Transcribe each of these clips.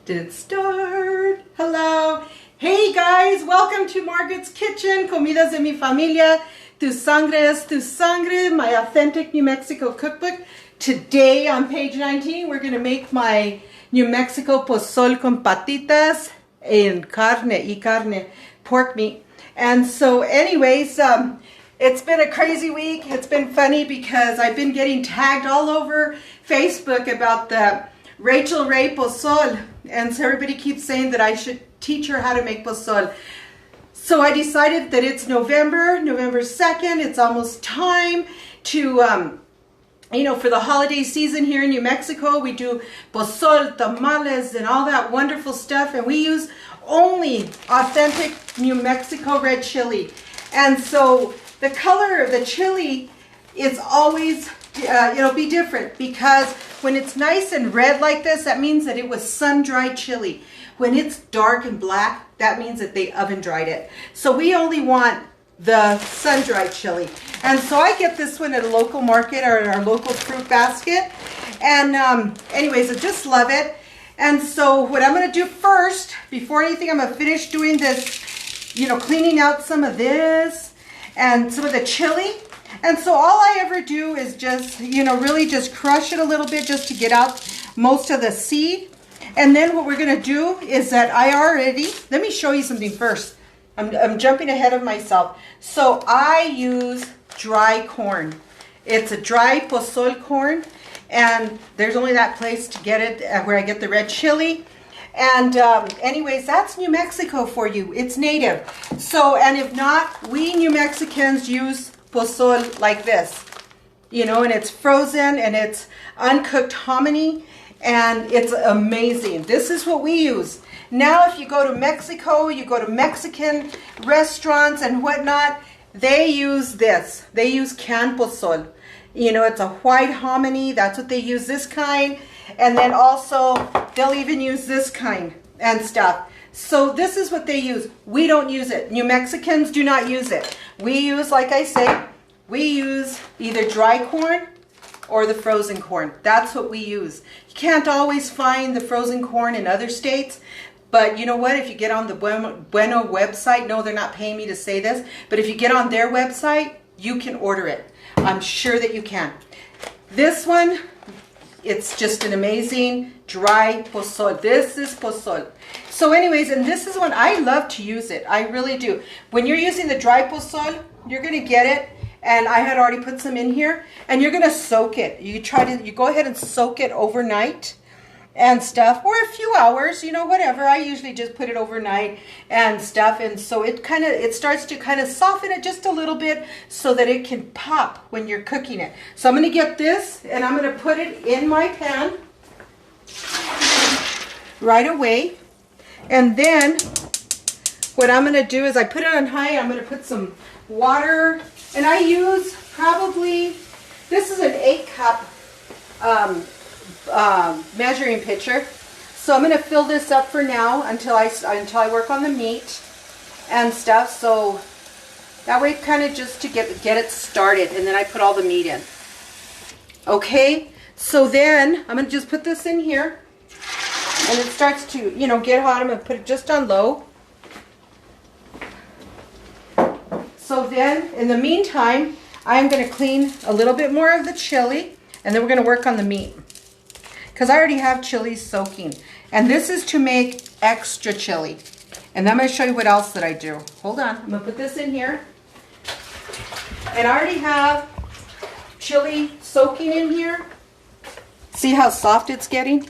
Did it start? Hello. Hey guys, welcome to Margaret's Kitchen, Comidas de mi Familia. Tu sangre es tu sangre, my authentic New Mexico cookbook. Today on page 19, we're going to make my New Mexico Posole con patitas en carne, pork meat. And so anyways, it's been a crazy week. It's been funny because I've been getting tagged all over Facebook about the Rachel Ray Posole. And so everybody keeps saying that I should teach her how to make Posole. So I decided that it's November 2nd. It's almost time to, for the holiday season here in New Mexico. We do Posole, tamales, and all that wonderful stuff. And we use only authentic New Mexico red chili. And so the color of the chili is always, be different, because when it's nice and red like this, that means that it was sun-dried chili. When it's dark and black, that means that they oven-dried it. So we only want the sun-dried chili. And so I get this one at a local market or in our local fruit basket. And anyways, I just love it. And so what I'm going to do first, before anything, I'm going to finish doing this, cleaning out some of this and some of the chili. And so all I ever do is just, really just crush it a little bit just to get out most of the seed. And then what we're going to do is that let me show you something first. I'm jumping ahead of myself. So I use dry corn. It's a dry Posole corn. And there's only that place to get it where I get the red chili. And anyways, that's New Mexico for you. It's native. So, and if not, we New Mexicans use Posole like this, and it's frozen and it's uncooked hominy and it's amazing. This is what we use. Now, if you go to Mexico, you go to Mexican restaurants and whatnot, they use this. They use canned Posole. It's a white hominy. That's what they use, this kind. And then also, they'll even use this kind and stuff. So this is what they use. We don't use it. New Mexicans do not use it. We use, like I say, we use either dry corn or the frozen corn. That's what we use. You can't always find the frozen corn in other states. But you know what? If you get on the Bueno website, no, they're not paying me to say this, but if you get on their website, you can order it. I'm sure that you can. This one, it's just an amazing dry Posole. This is Posole. So anyways, and this is one, I love to use it. I really do. When you're using the dry Posole, you're going to get it. And I had already put some in here. And you're going to soak it. You go ahead and soak it overnight and stuff. Or a few hours, whatever. I usually just put it overnight and stuff. And so it starts to kind of soften it just a little bit so that it can pop when you're cooking it. So I'm going to get this and I'm going to put it in my pan right away. And then what I'm going to do is I put it on high. I'm going to put some water. And I use probably, this is an 8-cup measuring pitcher. So I'm going to fill this up for now until I work on the meat and stuff. So that way, kind of just to get it started, and then I put all the meat in. Okay. So then I'm going to just put this in here, and it starts to get hot. I'm going to put it just on low. So then, in the meantime, I'm going to clean a little bit more of the chili, and then we're going to work on the meat. Because I already have chili soaking. And this is to make extra chili. And then I'm going to show you what else that I do. Hold on. I'm going to put this in here. And I already have chili soaking in here. See how soft it's getting?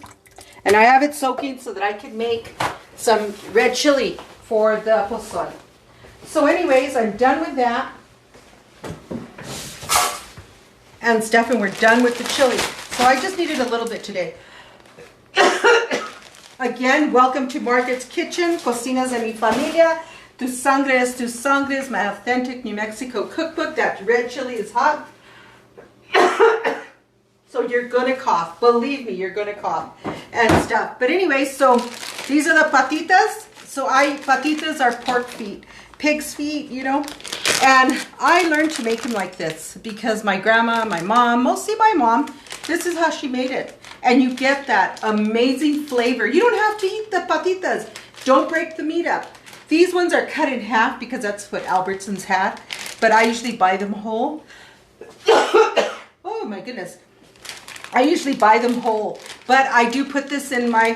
And I have it soaking so that I can make some red chili for the Posole. So anyways, I'm done with that and stuff, and we're done with the chili. So I just needed a little bit today. Again, welcome to Margaret's Kitchen, Cocinas de mi Familia. Tu sangre es tu sangre is my authentic New Mexico cookbook. That red chili is hot. So you're going to cough. Believe me, you're going to cough and stuff. But anyway, so these are the patitas. So patitas are pork feet. Pig's feet, and I learned to make them like this because my grandma, my mom, mostly my mom, this is how she made it. and you get that amazing flavor. You don't have to eat the patitas. Don't break the meat up. These ones are cut in half because that's what Albertsons had, but I usually buy them whole. Oh my goodness. I usually buy them whole, but I do put this in my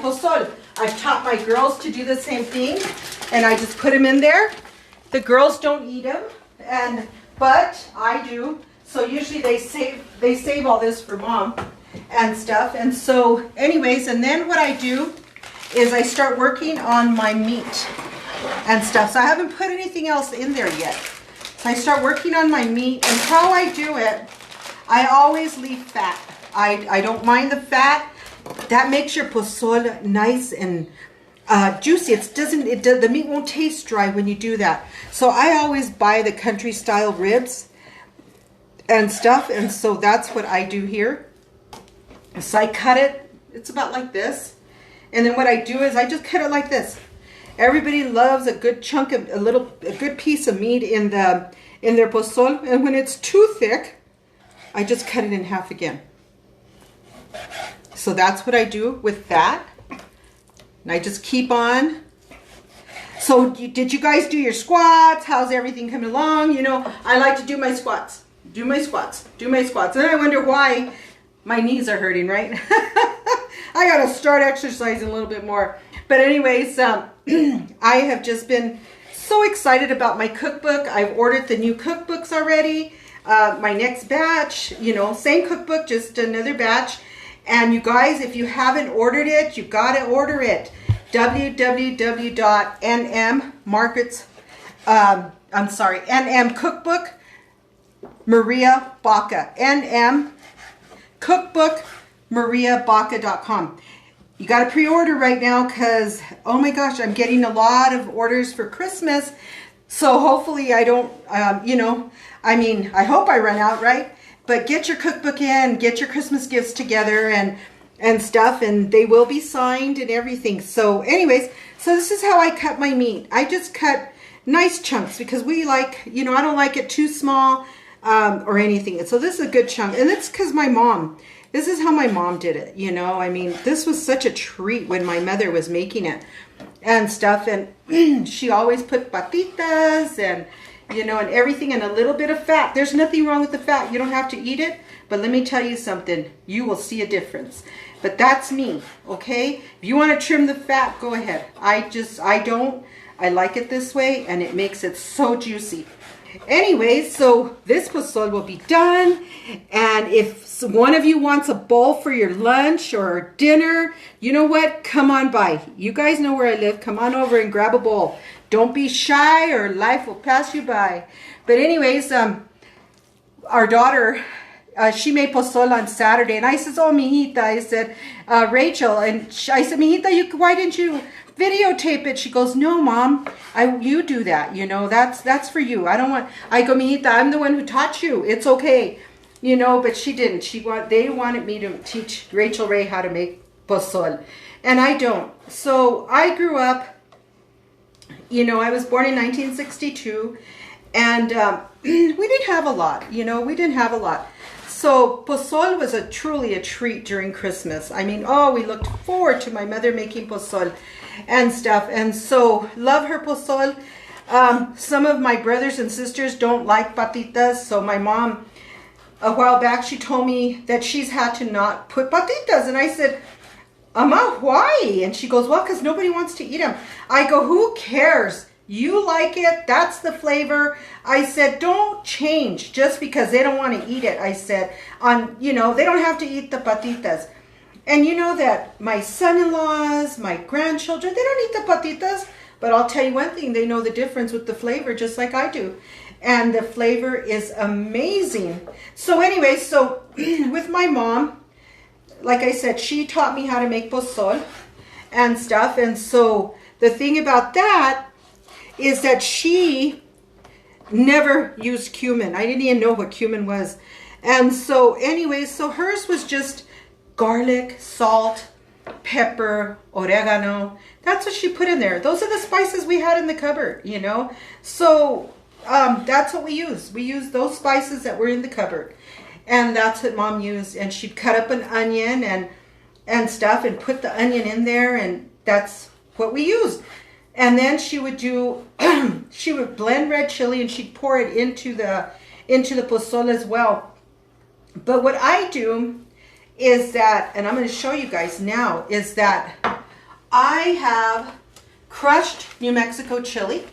pozole. I've taught my girls to do the same thing, and I just put them in there. The girls don't eat them, but I do. So usually they save all this for mom and stuff. And so anyways, and then what I do is I start working on my meat and stuff. So I haven't put anything else in there yet. So I start working on my meat, and how I do it, I always leave fat. I don't mind the fat. That makes your pozole nice and juicy. The meat won't taste dry when you do that. So I always buy the country style ribs and stuff, and so that's what I do here. So I cut it, it's about like this, and then what I do is I just cut it like this. Everybody loves a good chunk of a good piece of meat in their pozole, and when it's too thick, I just cut it in half again. So that's what I do with that. And I just keep on. So did you guys do your squats? How's everything coming along? You know, I like to do my squats. Do my squats. Do my squats. And I wonder why my knees are hurting, right? I got to start exercising a little bit more. But anyways, I have just been so excited about my cookbook. I've ordered the new cookbooks already. My next batch, you know, same cookbook, just another batch. And you guys, if you haven't ordered it, you got to order it. NM Cookbook Maria Baca. NM Cookbook MariaBaca.com. You got to pre-order right now because, oh my gosh, I'm getting a lot of orders for Christmas. So hopefully I don't, I hope I run out, right? But get your cookbook in, get your Christmas gifts together and stuff, and they will be signed and everything. So anyways, so this is how I cut my meat. I just cut nice chunks because we like, I don't like it too small or anything. So this is a good chunk. And that's because this is how my mom did it, this was such a treat when my mother was making it and stuff. And she always put patitas and and everything, and a little bit of fat. There's nothing wrong with the fat. You don't have to eat it, but let me tell you something. You will see a difference. But that's me, okay? If you want to trim the fat, go ahead. I don't. I like it this way, and it makes it so juicy. Anyway, so this pozole will be done, and if one of you wants a bowl for your lunch or dinner, you know what? Come on by. You guys know where I live. Come on over and grab a bowl. Don't be shy or life will pass you by. But anyways, our daughter, she made pozole on Saturday, and I said, oh, mijita, I said, Rachel, and I said, mijita, why didn't you videotape it? She goes, no, Mom, you do that, that's for you. I go, mijita, I'm the one who taught you. It's okay, but she didn't. They wanted me to teach Rachel Ray how to make pozole, and I don't. So I grew up, I was born in 1962, and we didn't have a lot, we didn't have a lot. So pozole was truly a treat during Christmas. I mean, we looked forward to my mother making pozole and stuff. And so love her pozole. Some of my brothers and sisters don't like patitas. So my mom, a while back, she told me that she's had to not put patitas. And I said, Mama, why? And she goes, well, because nobody wants to eat them. I go, who cares? You like it. That's the flavor. I said, don't change just because they don't want to eat it. I said, they don't have to eat the patitas. And you know that my son-in-laws, my grandchildren, they don't eat the patitas. But I'll tell you one thing, they know the difference with the flavor just like I do. And the flavor is amazing. So anyway, with my mom, like I said, she taught me how to make pozole and stuff. And so the thing about that is that she never used cumin. I didn't even know what cumin was. And so anyway, so hers was just garlic, salt, pepper, oregano. That's what she put in there. Those are the spices we had in the cupboard, So that's what we use. We use those spices that were in the cupboard. And that's what Mom used. And she'd cut up an onion and stuff and put the onion in there, and that's what we used. And then she would do, she would blend red chili and she'd pour it into the pozole as well. But what I do is that, and I'm going to show you guys now, is that I have crushed New Mexico chili.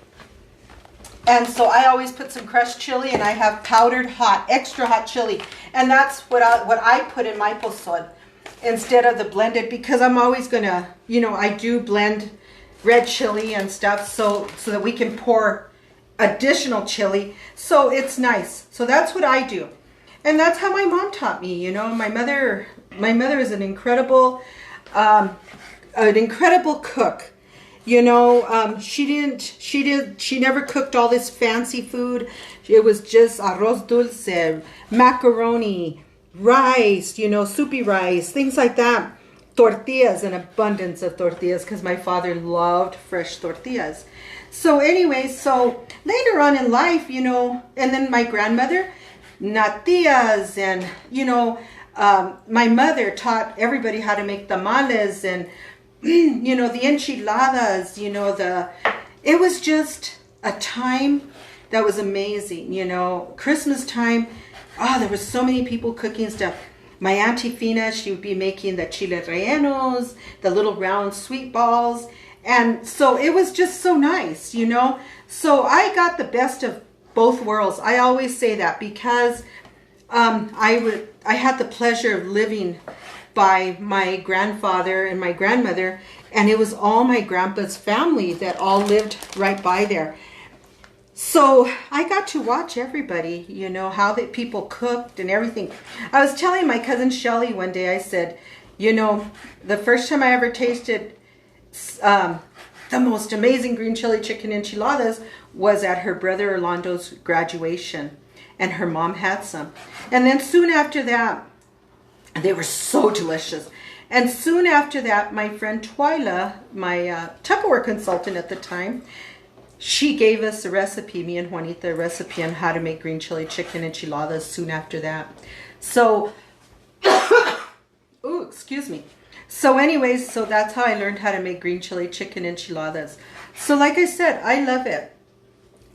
And so I always put some crushed chili, and I have powdered hot, extra hot chili. And that's what I put in my pozole instead of the blended, because I'm always going to, you know, I do blend red chili and stuff so that we can pour additional chili. So it's nice. So that's what I do. And that's how my mom taught me, you know. My mother is an incredible cook. You know, she never cooked all this fancy food. It was just arroz dulce, macaroni, rice, you know, soupy rice, things like that. Tortillas, an abundance of tortillas, because my father loved fresh tortillas. So anyway, so later on in life, you know, and then my grandmother, natillas, and, you know, my mother taught everybody how to make tamales and, you know, the enchiladas, you know, it was just a time that was amazing, you know. Christmas time, there was so many people cooking stuff. My Auntie Fina, she would be making the chile rellenos, the little round sweet balls. And so it was just so nice, you know. So I got the best of both worlds. I always say that because I had the pleasure of living by my grandfather and my grandmother, and it was all my grandpa's family that all lived right by there. So I got to watch everybody, you know, how the people cooked and everything. I was telling my cousin Shelly one day, I said, you know, the first time I ever tasted the most amazing green chili chicken enchiladas was at her brother Orlando's graduation, and her mom had some. And then soon after that, they were so delicious. And soon after that, my friend Twyla, my Tupperware consultant at the time, she gave us a recipe, me and Juanita, a recipe on how to make green chili chicken enchiladas soon after that. So, ooh, excuse me. So anyways, so that's how I learned how to make green chili chicken enchiladas. So like I said, I love it.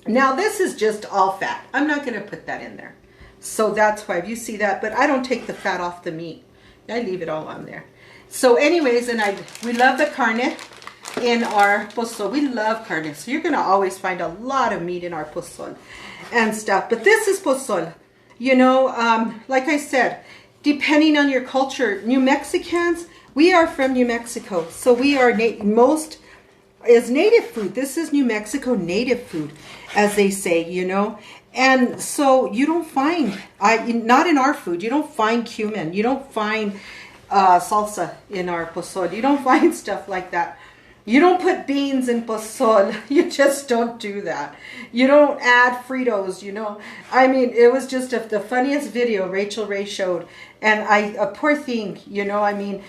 Now this is just all fat. I'm not going to put that in there. So that's why you see that, but I don't take the fat off the meat. I leave it all on there. So anyways, and we love the carne in our pozole. We love carne. So you're going to always find a lot of meat in our pozole and stuff. But this is pozole. You know, like I said, depending on your culture, New Mexicans, we are from New Mexico. So we are most is native food. This is New Mexico native food, as they say, you know. And so you don't find, not in our food, you don't find cumin. You don't find salsa in our pozole. You don't find stuff like that. You don't put beans in pozole. You just don't do that. You don't add Fritos, you know. I mean, it was just the funniest video Rachel Ray showed. And a poor thing, you know, I mean,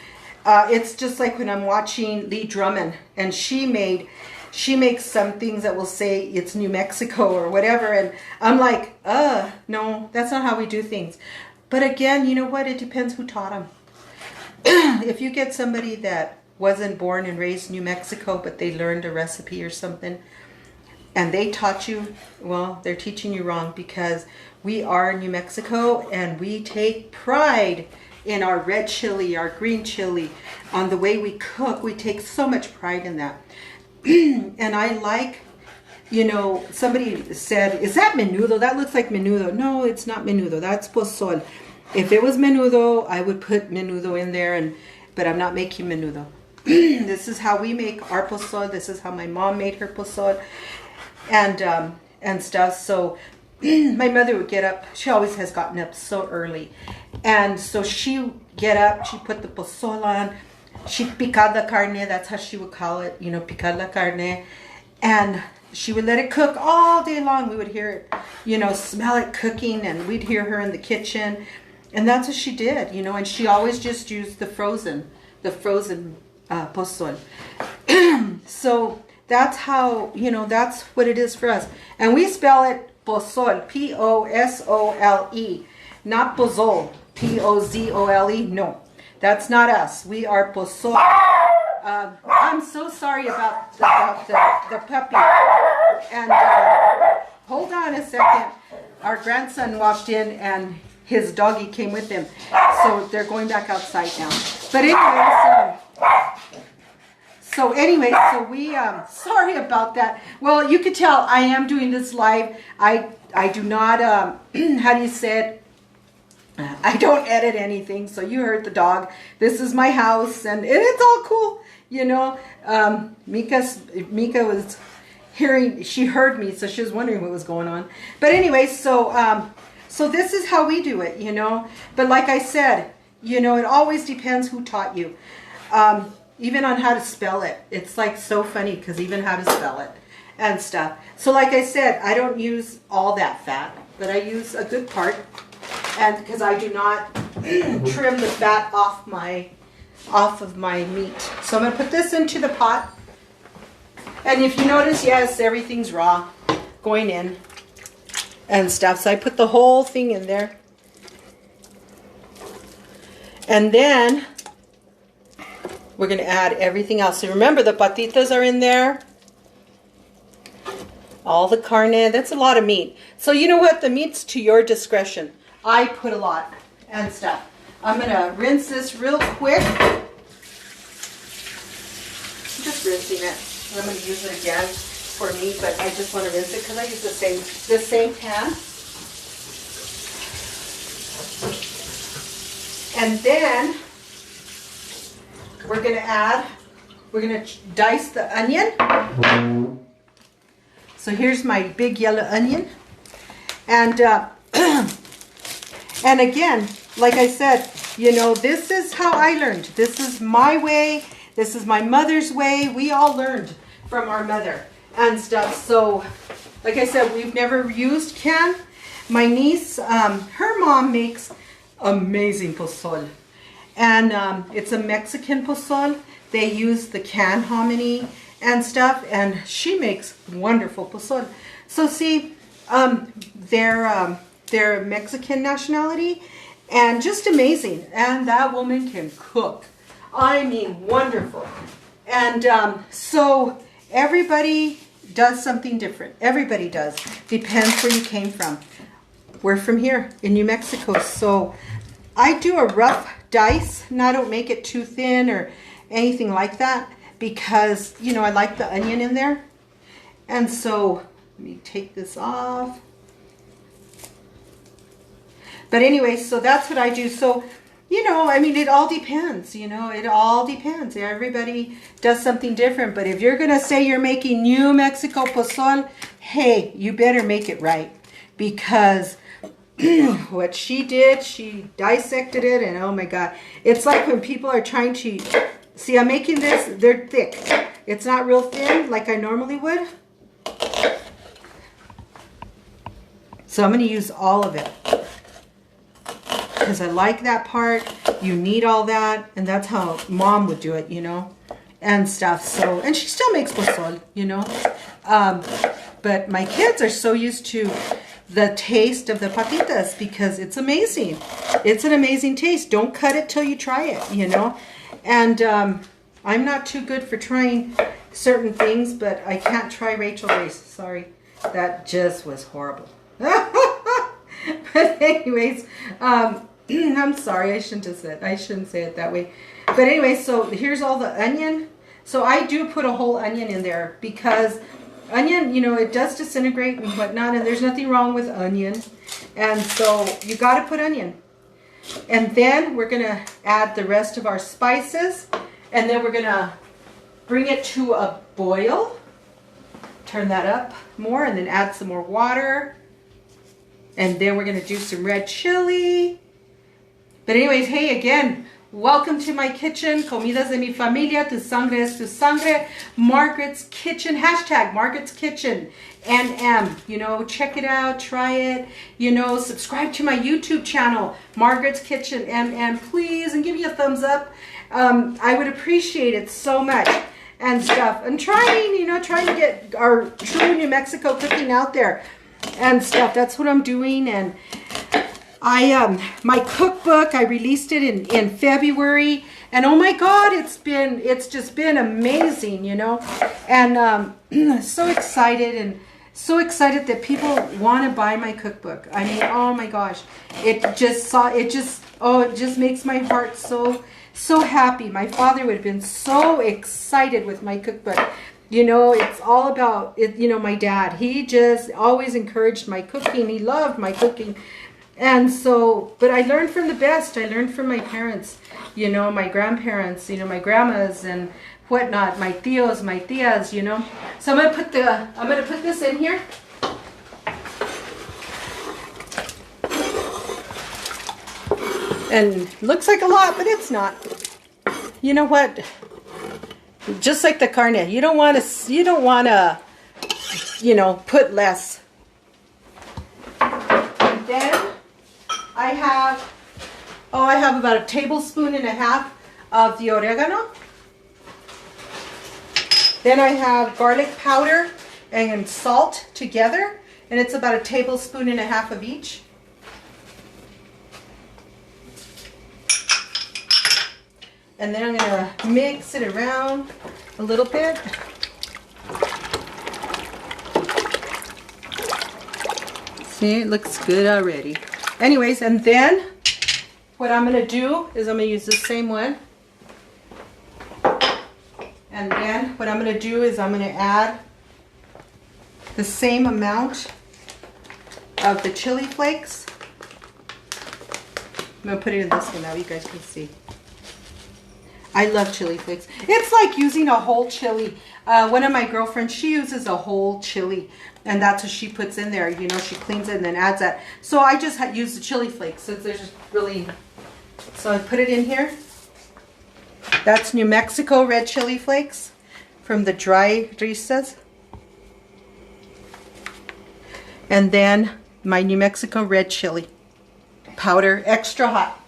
it's just like when I'm watching Lee Drummond, and she makes some things that will say it's New Mexico or whatever, and I'm like, no, that's not how we do things. But again, you know what? It depends who taught them. If you get somebody that wasn't born and raised in New Mexico, but they learned a recipe or something, and they taught you, well, they're teaching you wrong, because we are New Mexico, and we take pride in our red chili, our green chili, on the way we cook. We take so much pride in that. And I like, you know, somebody said, is that menudo? That looks like menudo. No, it's not menudo. That's pozole. If it was menudo, I would put menudo in there, but I'm not making menudo. This is how we make our pozole. This is how my mom made her pozole and stuff. So my mother would get up. She always has gotten up so early. And so she would get up. She put the pozole on. She picad la carne. That's how she would call it. You know, picad la carne. And she would let it cook all day long. We would hear it, you know, smell it cooking. And we'd hear her in the kitchen. And that's what she did, you know. And she always just used the frozen pozole. So that's how, you know, that's what it is for us. And we spell it Posole, Posole. not Posole, P-O-Z-O-L-E. No, that's not us. We are Posole. I'm so sorry about the puppy. And hold on a second. Our grandson walked in and his doggy came with him. So they're going back outside now. But anyways, so we, sorry about that. Well, you could tell I am doing this live. I do not, how do you say it? I don't edit anything. So you heard the dog. This is my house and it's all cool. You know, Mika was hearing, she heard me, so she was wondering what was going on. But anyway, so this is how we do it, you know. But like I said, you know, it always depends who taught you. Even on how to spell it. It's like so funny because even how to spell it and stuff. So like I said, I don't use all that fat, but I use a good part. And because I do not trim the fat off of my meat. So I'm going to put this into the pot. And if you notice, yes, everything's raw going in and stuff. So I put the whole thing in there. And then we're going to add everything else. So remember, the patitas are in there. All the carne. That's a lot of meat. So you know what? The meat's to your discretion. I put a lot and stuff. I'm going to rinse this real quick. I'm just rinsing it. I'm going to use it again for meat, but I just want to rinse it because I use the same pan. And then we're going to dice the onion. So here's my big yellow onion. And and again, like I said, you know, this is how I learned. This is my way. This is my mother's way. We all learned from our mother and stuff. So, like I said, we've never used can. My niece, her mom makes amazing pozole. And it's a Mexican pozole. They use the canned hominy and stuff. And she makes wonderful pozole. So see, they're Mexican nationality. And just amazing. And that woman can cook. I mean, wonderful. And so everybody does something different. Everybody does. Depends where you came from. We're from here in New Mexico. So I do a rough dice, and I don't make it too thin or anything like that because, you know, I like the onion in there. And so let me take this off. But anyway, so that's what I do. So, you know, I mean, it all depends, you know, it all depends. Everybody does something different. But if you're going to say you're making New Mexico pozole, hey, you better make it right. Because what she did, she dissected it, and oh my God. It's like when people are trying to, see, I'm making this, they're thick. It's not real thin like I normally would. So I'm going to use all of it. Because I like that part. You need all that. And that's how mom would do it, you know. And stuff. So, and she still makes pozole, you know. But my kids are so used to the taste of the patitas because it's amazing. It's an amazing taste. Don't cut it till you try it, you know. And I'm not too good for trying certain things, but I can't try Rachel Race. Sorry. That just was horrible. But anyways, I'm sorry, I shouldn't say it that way. But anyway, so here's all the onion. So I do put a whole onion in there because onion, you know, it does disintegrate and whatnot, and there's nothing wrong with onion. And so you got to put onion. And then we're going to add the rest of our spices, and then we're going to bring it to a boil. Turn that up more, and then add some more water. And then we're going to do some red chili. But anyways, hey, again, welcome to my kitchen. Comidas de mi familia, tu sangre es tu sangre. Margaret's Kitchen, hashtag Margaret's Kitchen. And you know, check it out, try it. You know, subscribe to my YouTube channel, Margaret's Kitchen. And please, and give me a thumbs up. I would appreciate it so much. And stuff. I'm trying, you know, trying to get our true New Mexico cooking out there. And stuff. That's what I'm doing. And My cookbook, I released it in February, and oh my God, it's just been amazing, you know, and so excited that people want to buy my cookbook. I mean, oh my gosh, it just makes my heart so happy. My father would have been so excited with my cookbook. You know, it's all about it. You know, my dad, he just always encouraged my cooking. He loved my cooking. And so, but I learned from the best. I learned from my parents, you know, my grandparents, you know, my grandmas and whatnot, my tios, my tias, you know. So I'm gonna put this in here. And looks like a lot, but it's not. You know what? Just like the carne, you don't want to, you know, put less. And then I have about a tablespoon and a half of the oregano. Then I have garlic powder and salt together, and it's about a tablespoon and a half of each. And then I'm going to mix it around a little bit. See, it looks good already. Anyways, and then what I'm going to do is I'm going to use the same one. And then what I'm going to do is I'm going to add the same amount of the chili flakes. I'm going to put it in this one now, you guys can see. I love chili flakes. It's like using a whole chili. One of my girlfriends, she uses a whole chili, and that's what she puts in there. You know, she cleans it and then adds that. So I just use the chili flakes since they're just really. So I put it in here. That's New Mexico red chili flakes from the dry risas. And then my New Mexico red chili powder, extra hot.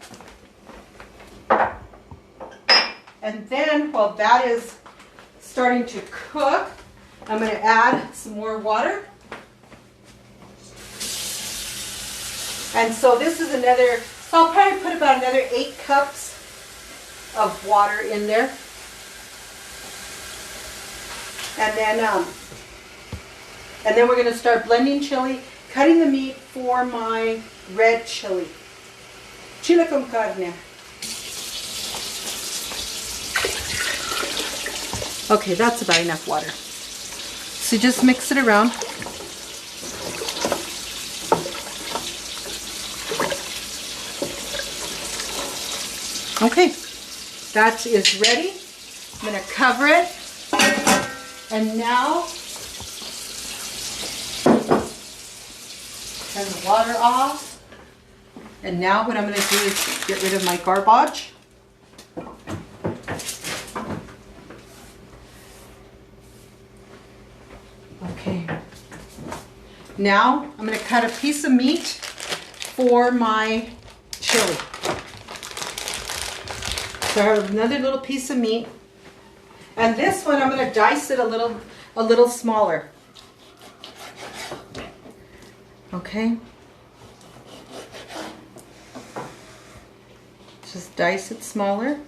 And then while that is starting to cook, I'm going to add some more water. And so this is another, so I'll probably put about another 8 cups of water in there. And then we're going to start blending chili, cutting the meat for my red chili. Chile con carne. Okay, that's about enough water. So just mix it around. Okay, that is ready. I'm going to cover it. And now, turn the water off. And now what I'm going to do is get rid of my garbage. Okay. Now I'm going to cut a piece of meat for my chili. So I have another little piece of meat. And this one I'm going to dice it a little smaller. Okay. Just dice it smaller.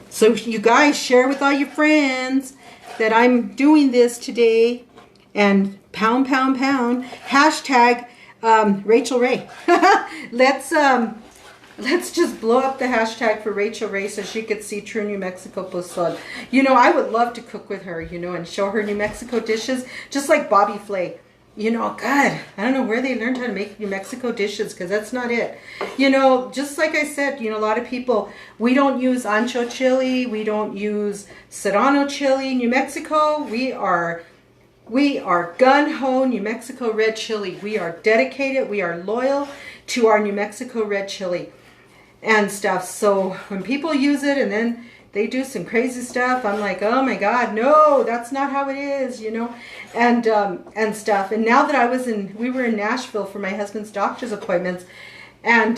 So you guys share with all your friends that I'm doing this today, and pound, pound, pound, hashtag Rachel Ray. Let's just blow up the hashtag for Rachel Ray so she could see true New Mexico Posole. You know, I would love to cook with her, you know, and show her New Mexico dishes, just like Bobby Flay. You know, God, I don't know where they learned how to make New Mexico dishes, because that's not it. You know, just like I said, you know, a lot of people, we don't use ancho chili, we don't use serrano chili. New Mexico, we are gun-ho New Mexico red chili. We are dedicated, we are loyal to our New Mexico red chili and stuff. So when people use it and then they do some crazy stuff, I'm like, oh my God, no, that's not how it is, you know, and stuff. And now that we were in Nashville for my husband's doctor's appointments, and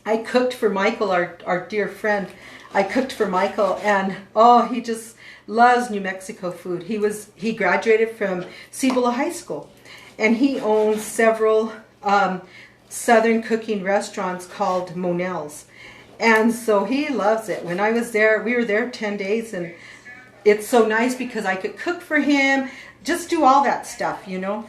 I cooked for Michael, our dear friend. I cooked for Michael, and oh, he just loves New Mexico food. He graduated from Cibola High School, and he owns several Southern cooking restaurants called Monell's. And so he loves it. When I was there, we were there 10 days, and it's so nice because I could cook for him, just do all that stuff, you know,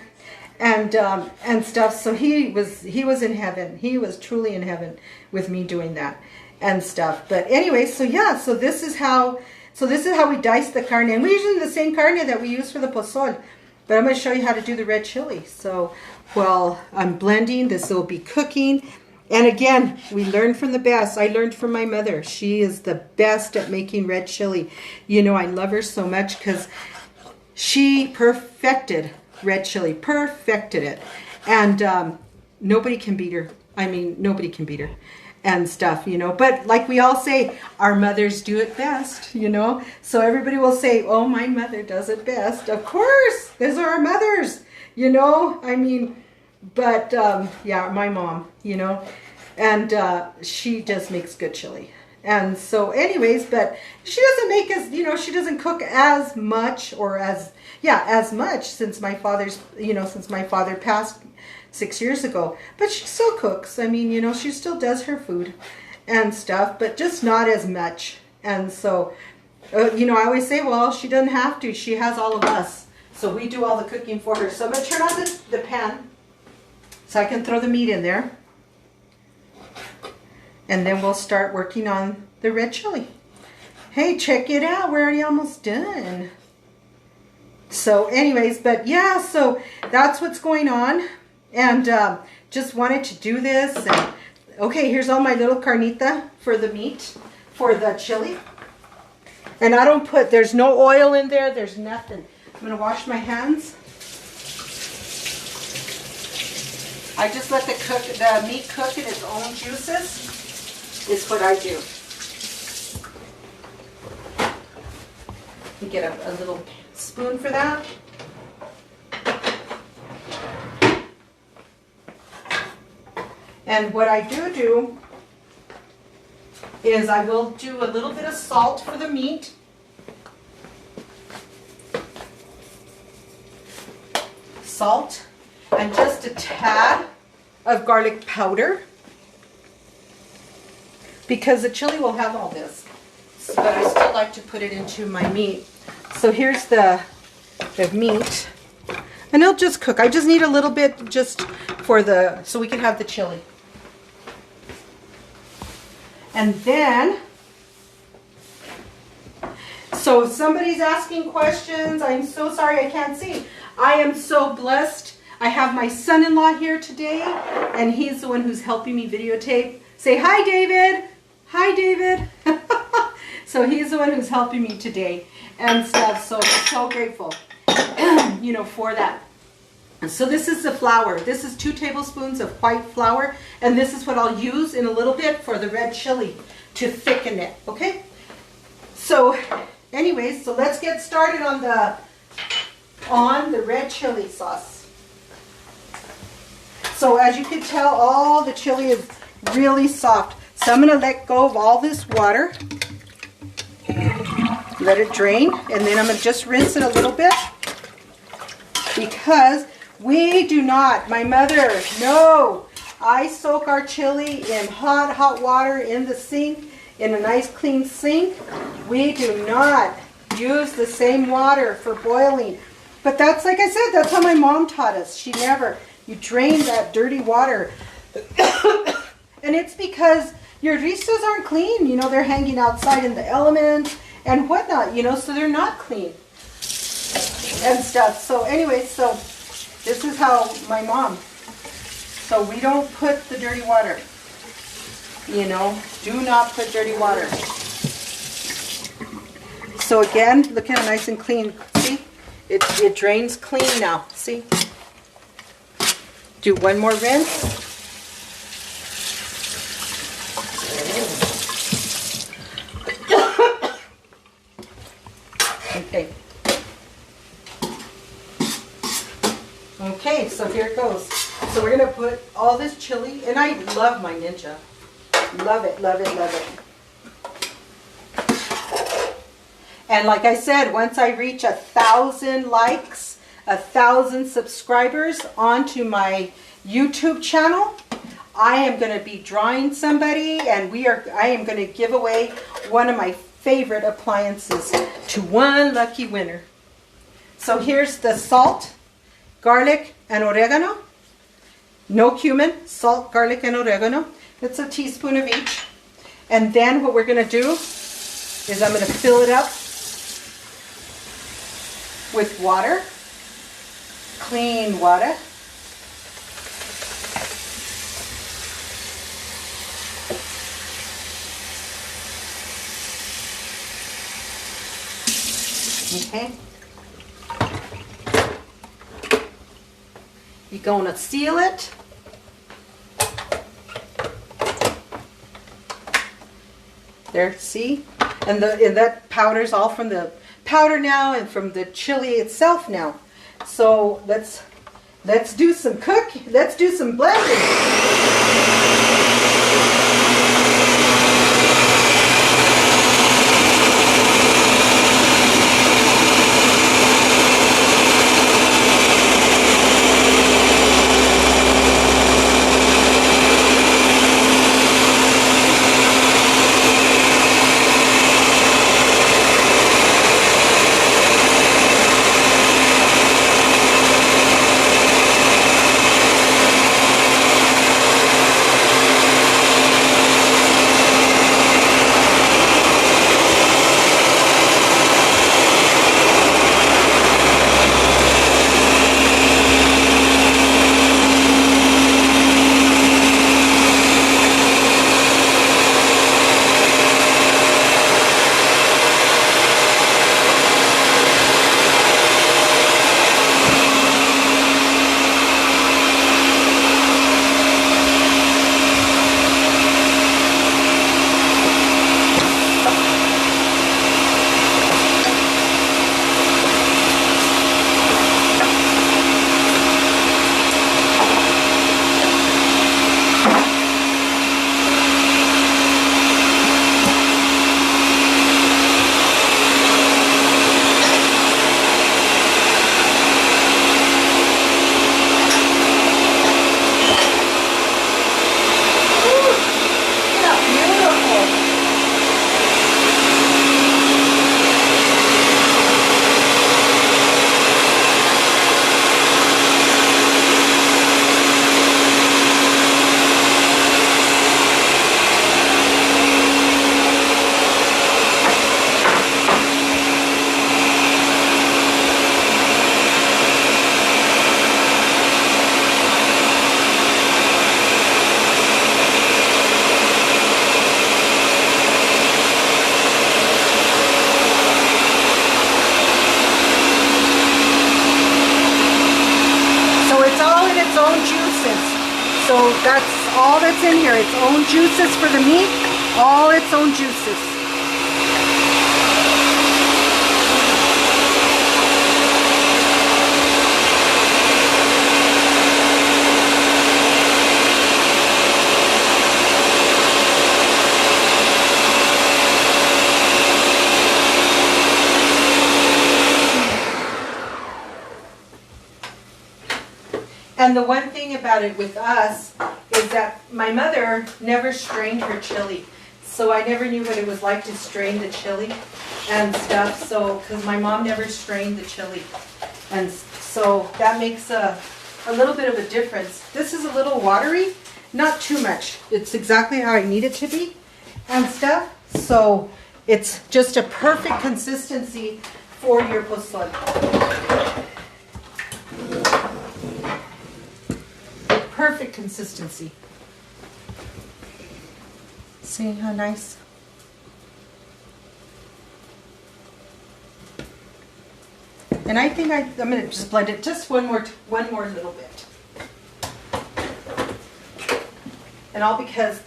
and stuff. So he was in heaven. He was truly in heaven with me doing that and stuff. But anyway, so yeah, so this is how we dice the carne, and we're using the same carne that we use for the pozole. But I'm going to show you how to do the red chili. So while I'm blending, this will be cooking. And again, we learn from the best. I learned from my mother. She is the best at making red chili. You know, I love her so much because she perfected red chili, perfected it. And nobody can beat her. I mean, nobody can beat her and stuff, you know. But like we all say, our mothers do it best, you know. So everybody will say, oh, my mother does it best. Of course, those are our mothers, you know. I mean, but yeah, my mom, you know, and she just makes good chili. And so anyways, but she doesn't make as, you know, she doesn't cook as much or as much since my father passed 6 years ago. But she still cooks. I mean, you know, she still does her food and stuff, but just not as much. And so, you know, I always say, well, she doesn't have to. She has all of us. So we do all the cooking for her. So I'm going to turn on the pan so I can throw the meat in there. And then we'll start working on the red chili. Hey, check it out. We're already almost done. So anyways, but yeah, so that's what's going on. And just wanted to do this. And, okay, here's all my little carnita for the meat, for the chili. And I don't put, there's no oil in there. There's nothing. I'm going to wash my hands. I just let the meat cook in its own juices. Is what I do. You get a little spoon for that. And what I do is I will do a little bit of salt for the meat. Salt and just a tad of garlic powder, because the chili will have all this, but I still like to put it into my meat. So here's the meat, and it'll just cook. I just need a little bit just for so we can have the chili. And then, so if somebody's asking questions, I'm so sorry I can't see. I am so blessed. I have my son-in-law here today, and he's the one who's helping me videotape. Say hi, David. Hi, David. So he's the one who's helping me today and stuff. So I'm so grateful, you know, for that. So this is the flour. This is 2 tablespoons of white flour, and this is what I'll use in a little bit for the red chili to thicken it. Okay. So, anyways, so let's get started on the red chili sauce. So as you can tell, all the chili is really soft. So I'm going to let go of all this water, let it drain, and then I'm going to just rinse it a little bit, because we do not, my mother, no, I soak our chili in hot water in the sink, in a nice clean sink. We do not use the same water for boiling. But that's, like I said, that's how my mom taught us. You drain that dirty water. And it's because your ristos aren't clean. You know, they're hanging outside in the elements and whatnot, you know, so they're not clean and stuff. So anyway, so this is how my mom. So we don't put the dirty water, you know, do not put dirty water. So again, look how nice and clean. See, it drains clean now. See, do one more rinse. Okay. Okay, so here it goes. So we're going to put all this chili, and I love my Ninja. Love it, love it, love it. And like I said, once I reach 1,000 likes, 1,000 subscribers onto my YouTube channel, I am going to be drawing somebody, and I am going to give away one of my favorite appliances to one lucky winner. So here's the salt, garlic, and oregano. No cumin, salt, garlic, and oregano. It's a teaspoon of each. And then what we're going to do is I'm going to fill it up with water, clean water. Okay. You're going to seal it. There, see? And that powder's all from the powder now and from the chili itself now. So let's do some cooking. Let's do some blending. So that's all that's in here. Its own juices for the meat, all its own juices. And the one thing about it with us is that my mother never strained her chili. So I never knew what it was like to strain the chili and stuff. So, because my mom never strained the chili. And so that makes a little bit of a difference. This is a little watery, not too much. It's exactly how I need it to be and stuff. So it's just a perfect consistency for your posole. Perfect consistency. See how nice? And I think I'm going to just blend it just one more little bit. And all because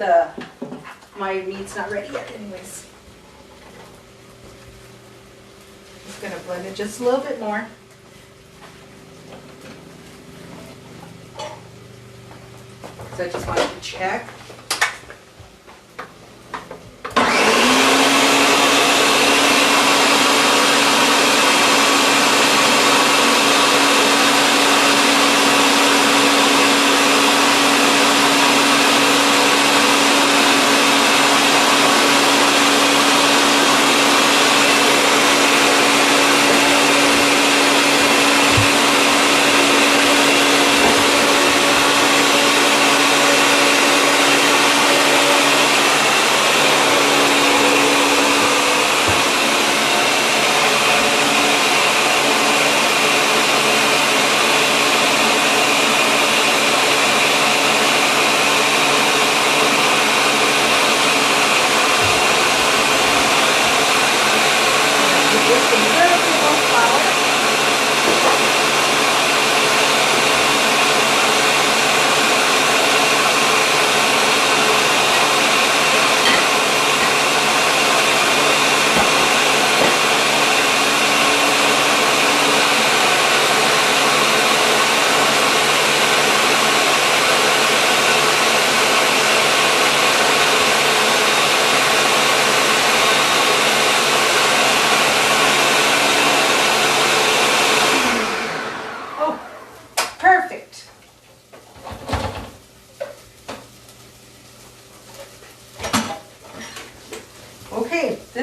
my meat's not ready yet anyways. Just going to blend it just a little bit more. So I just wanted to check.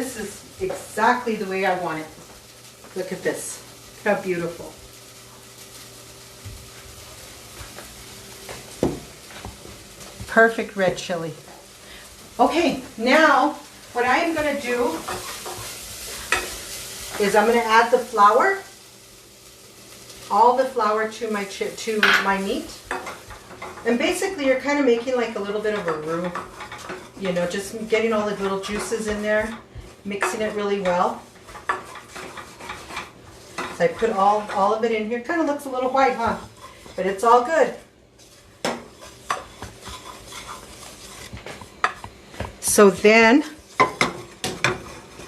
this is exactly the way I want it. Look at this. Look how beautiful. Perfect red chili. Okay, now what I am going to do is I'm going to add the flour, all the flour to my meat. And basically you're kind of making like a little bit of a roux, you know, just getting all the little juices in there, mixing it really well. So I put all of it in here. Kind of looks a little white, huh? But it's all good. So then,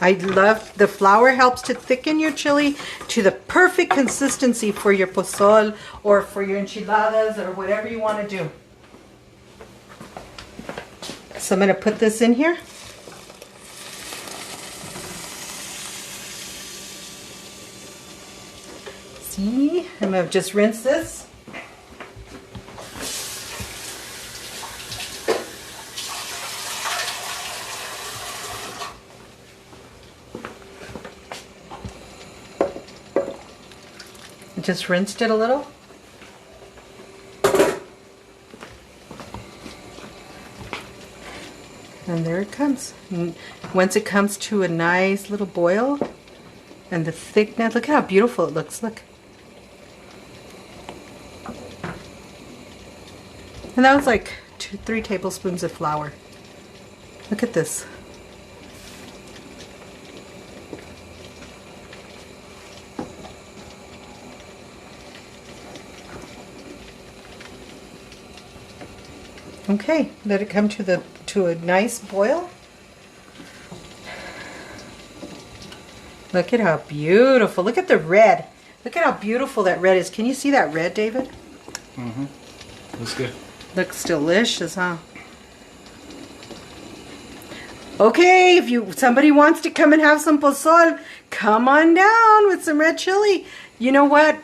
I love, the flour helps to thicken your chili to the perfect consistency for your pozole or for your enchiladas or whatever you want to do. So I'm going to put this in here. See, I'm going to just rinse this. Just rinsed it a little. And there it comes. And once it comes to a nice little boil and the thickness, look at how beautiful it looks. Look. And that was like 3 tablespoons of flour. Look at this. Okay, let it come to a nice boil. Look at how beautiful. Look at the red. Look at how beautiful that red is. Can you see that red, David? Mm-hmm. Looks good. Looks delicious, huh? Okay, if somebody wants to come and have some pozole, come on down with some red chili. You know what?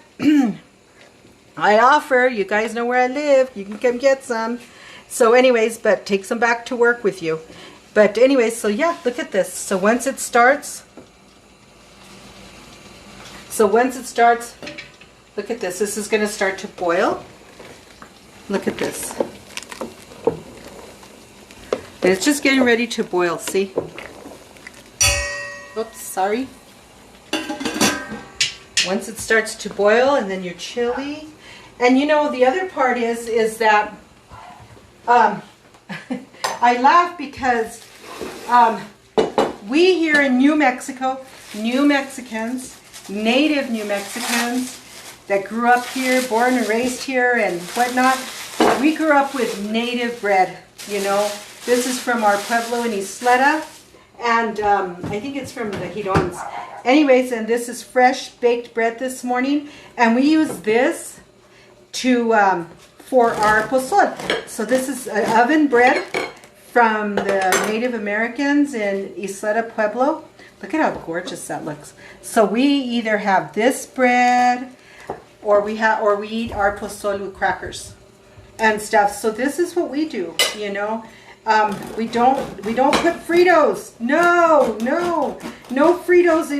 I offer. You guys know where I live. You can come get some. So anyways, but take some back to work with you. But anyways, so yeah, look at this. So once it starts, look at this. This is going to start to boil. Look at this. And it's just getting ready to boil, see? Oops, sorry. Once it starts to boil, and then your chili. And you know, the other part is that I laugh because we here in New Mexico, New Mexicans, native New Mexicans that grew up here, born and raised here and whatnot, we grew up with native bread, you know. This is from our pueblo in Isleta, and I think it's from the Girons. Anyways, and this is fresh baked bread this morning, and we use this to for our pozole. So this is oven bread from the Native Americans in Isleta, Pueblo. Look at how gorgeous that looks. So we either have this bread, or we eat our pozole with crackers and stuff. So this is what we do, you know. We don't put Fritos. No Fritos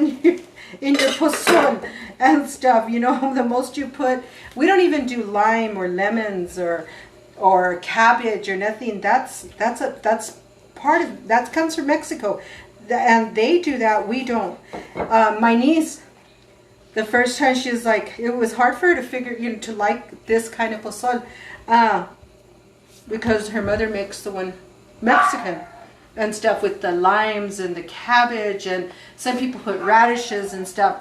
in your pozole and stuff. You know, the most you put. We don't even do lime or lemons or cabbage or nothing. That's part of that comes from Mexico, and they do that. We don't. My niece, the first time she was like, it was hard for her to figure, you know, to like this kind of pozole, because her mother makes the one Mexican and stuff with the limes and the cabbage, and some people put radishes and stuff.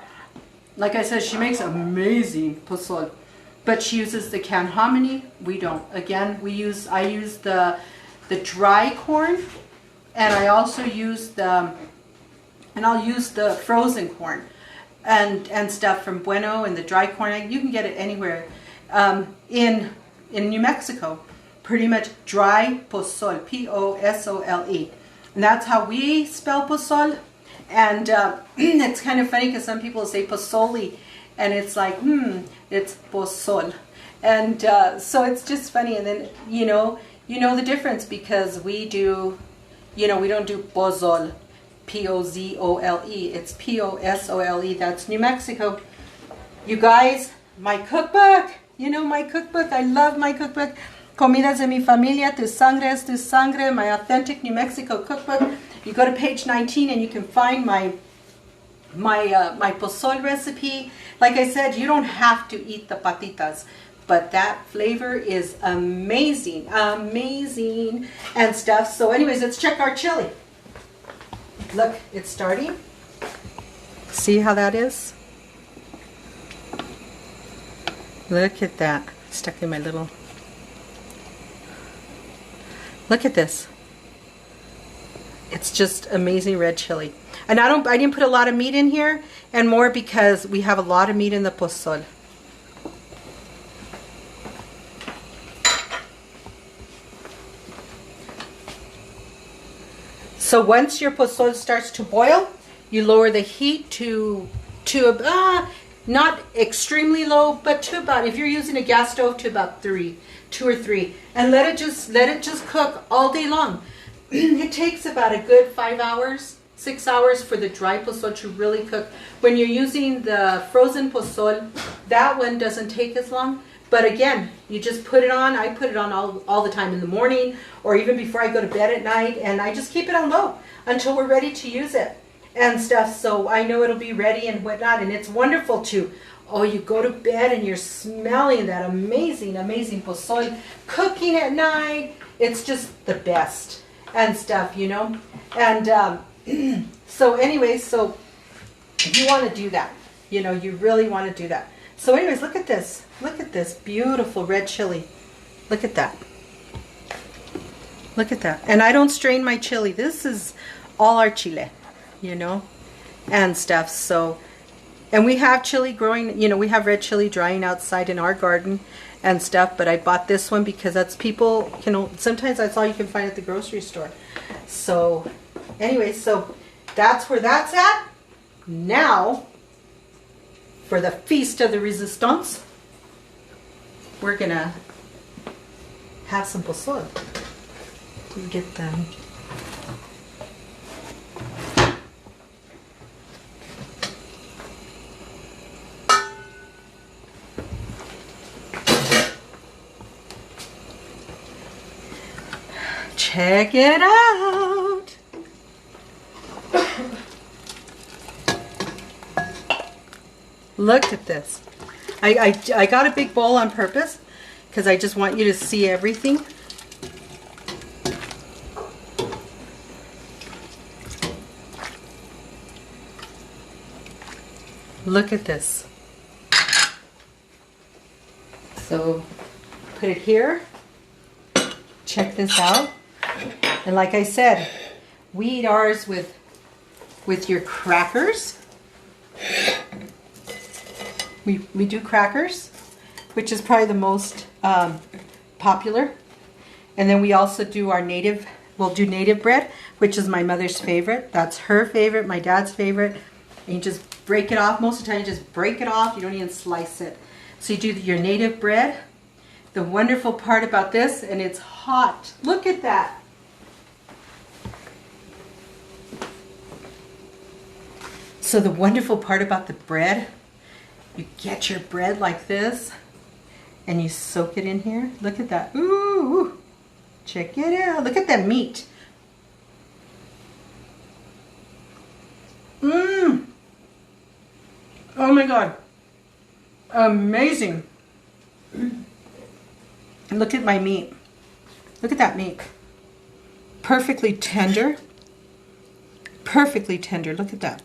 Like I said, she makes amazing pozole, but she uses the canned hominy. We don't. Again, I use the dry corn, and I also use I'll use the frozen corn and stuff from Bueno and the dry corn. You can get it anywhere in New Mexico. Pretty much dry pozole, P-O-S-O-L-E. And that's how we spell pozole. And it's kind of funny because some people say pozole, and it's like, it's pozole. And so it's just funny. And then, you know the difference, because we do, we don't do pozole. P-O-Z-O-L-E. It's P-O-S-O-L-E. That's New Mexico. You guys, my cookbook. You know my cookbook. I love my cookbook. Comidas de mi familia, tu sangre es tu sangre, my authentic New Mexico cookbook. You go to page 19 and you can find my Posole recipe. Like I said, you don't have to eat the patitas, but that flavor is amazing, amazing and stuff. So anyways, let's check our chili. Look, it's starting. See how that is? Look at that. Stuck in my little... Look at this. It's just amazing red chili. And I didn't put a lot of meat in here, and more because we have a lot of meat in the pozole. So once your pozole starts to boil, you lower the heat to not extremely low, but to about, if you're using a gas stove, to about 2 or 3, and let it just cook all day long. It takes about a good 5 hours, 6 hours for the dry pozole to really cook. When you're using the frozen pozole, that one doesn't take as long. But again, you just put it on. I put it on all the time in the morning, or even before I go to bed at night, and I just keep it on low until we're ready to use it and stuff. So I know it'll be ready and whatnot, and it's wonderful too. Oh, you go to bed and you're smelling that amazing, amazing pozole cooking at night. It's just the best and stuff, you know. And so anyways, so you want to do that. You know, you really want to do that. So anyways, look at this. Look at this beautiful red chili. Look at that. Look at that. And I don't strain my chili. This is all our chile, you know, and stuff. So, and we have chili growing, you know, we have red chili drying outside in our garden and stuff, but I bought this one because that's people, you know, sometimes that's all you can find at the grocery store. So anyway, so that's where that's at. Now, for the Feast of the Resistance, we're gonna have some pozole. You get them. Check it out. Look at this. I got a big bowl on purpose because I just want you to see everything. Look at this. So put it here. Check this out. And like I said, we eat ours with your crackers. We do crackers, which is probably the most popular. And then we also do our native, we'll do native bread, which is my mother's favorite. That's her favorite, my dad's favorite. And you just break it off. Most of the time you just break it off. You don't even slice it. So you do your native bread. The wonderful part about this, and it's hot. Look at that. So the wonderful part about the bread, you get your bread like this and you soak it in here. Look at that. Ooh, check it out. Look at that meat. Mmm. Oh my God. Amazing. Look at my meat. Look at that meat. Perfectly tender. Perfectly tender. Look at that.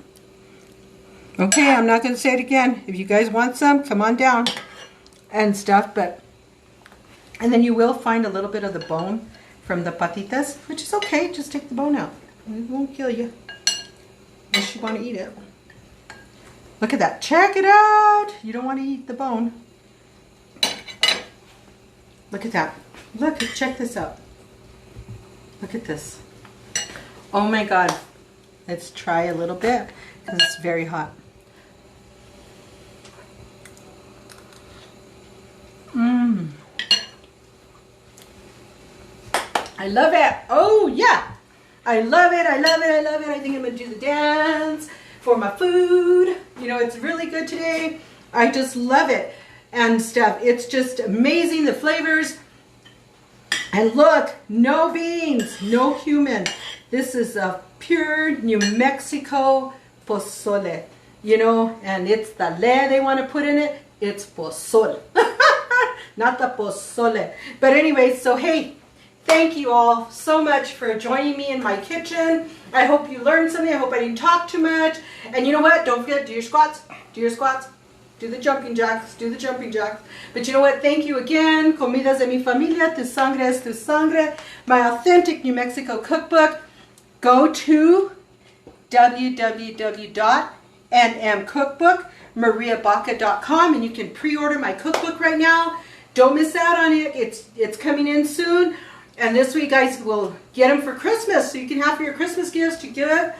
Okay, I'm not going to say it again. If you guys want some, come on down and stuff. And then you will find a little bit of the bone from the patitas, which is okay. Just take the bone out. It won't kill you unless you want to eat it. Look at that. Check it out. You don't want to eat the bone. Look at that. Look, check this out. Look at this. Oh my God. Let's try a little bit because it's very hot. Mmm. I love it. Oh yeah. I love it. I love it. I love it. I think I'm going to do the dance for my food. You know, it's really good today. I just love it and stuff. It's just amazing, the flavors. And look, no beans, no cumin. This is a pure New Mexico Posole. You know, and it's the le they want to put in it. It's Posole. Not the Posole. But anyway, so hey, thank you all so much for joining me in my kitchen. I hope you learned something. I hope I didn't talk too much. And you know what? Don't forget, do your squats. Do your squats. Do the jumping jacks. Do the jumping jacks. But you know what? Thank you again. Comidas de mi familia. Tu sangre es tu sangre. My authentic New Mexico cookbook. Go to www.nmcookbookmariabaca.com and you can pre-order my cookbook right now. Don't miss out on it. It's coming in soon. And this week, guys, we'll get them for Christmas, so you can have for your Christmas gifts to give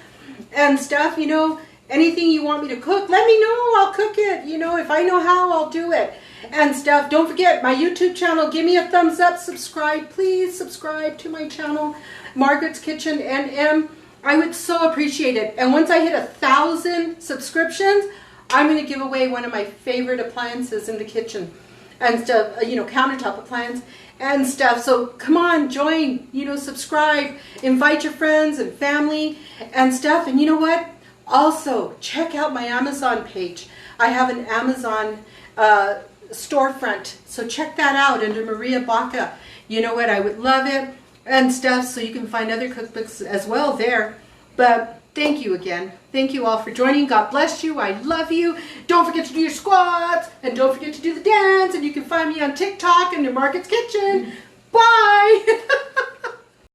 and stuff. You know, anything you want me to cook, let me know. I'll cook it. You know, if I know how, I'll do it and stuff. Don't forget my YouTube channel. Give me a thumbs up. Subscribe. Please subscribe to my channel, Margaret's Kitchen NM. I would so appreciate it. And once I hit 1,000 subscriptions, I'm going to give away one of my favorite appliances in the kitchen and stuff, you know, countertop appliance and stuff. So come on, join, you know, subscribe, invite your friends and family and stuff. And you know what? Also, check out my Amazon page. I have an Amazon storefront. So check that out under Maria Baca. You know what? I would love it and stuff. So you can find other cookbooks as well there. But thank you again. Thank you all for joining. God bless you. I love you. Don't forget to do your squats. And don't forget to do the dance. And you can find me on TikTok and Margaret's Kitchen. Bye.